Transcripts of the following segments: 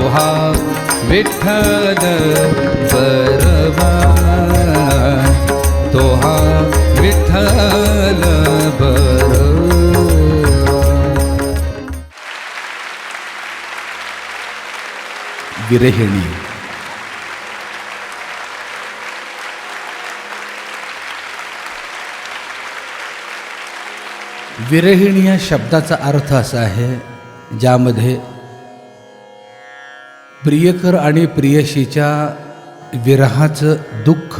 हा विठ्ठल बरवा, तो हा विठ्ठल बरवा. विरहिणी. विरहिणी या शब्दाचा अर्थ असा आहे ज्यामध्ये प्रियकर आणि प्रियशीच्या विरहाचं दुःख,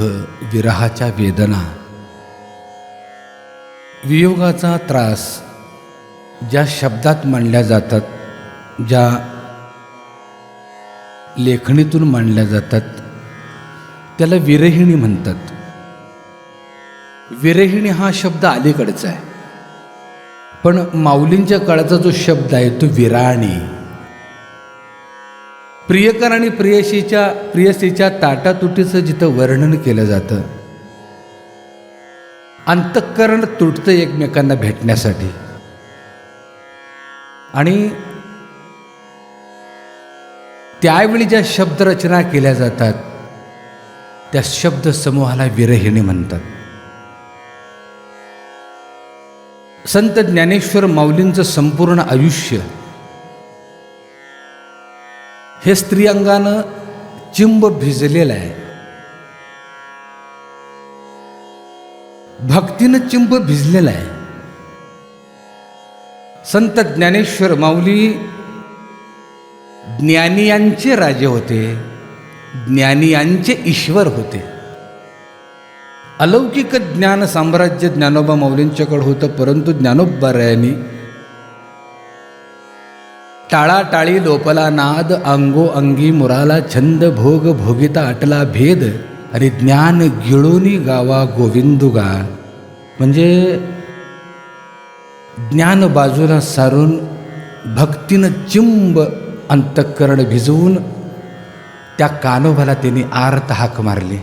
विरहाच्या वेदना, वियोगाचा त्रास ज्या शब्दात मांडल्या जातात, ज्या लेखणीतून मांडल्या जातात, त्याला विरहिणी म्हणतात. विरहिणी हा शब्द अलीकडचा आहे, पण माऊलींच्या काळाचा जो शब्द आहे तो विराणी. प्रियकर आणि प्रियसीच्या ताटातुटीचं जिथं वर्णन केलं जातं, अंतःकरण तुटतं एकमेकांना भेटण्यासाठी, आणि त्यावेळी ज्या शब्दरचना केल्या जातात त्या शब्दसमूहाला विरहिणी म्हणतात. संत ज्ञानेश्वर माऊलींचं संपूर्ण आयुष्य हे स्त्रियांगानं चिंब भिजलेलं आहे, भक्तीनं चिंब भिजलेलं आहे. संत ज्ञानेश्वर माऊली ज्ञानियांचे राजे होते, ज्ञानियांचे ईश्वर होते. अलौकिक ज्ञान साम्राज्य ज्ञानोबा माऊलींच्याकडे होतं, परंतु ज्ञानोबारायांनी टाळाटाळी लोपला नाद, अंगो अंगी मुराला छंद, भोग भोगिता आटला भेद, आणि ज्ञान गिळोनी गावा गोविंदुगा. म्हणजे ज्ञान बाजूला सारून भक्तीनं चिंब अंतःकरण भिजवून त्या कानोबाला त्यांनी आर्त हाक मारली.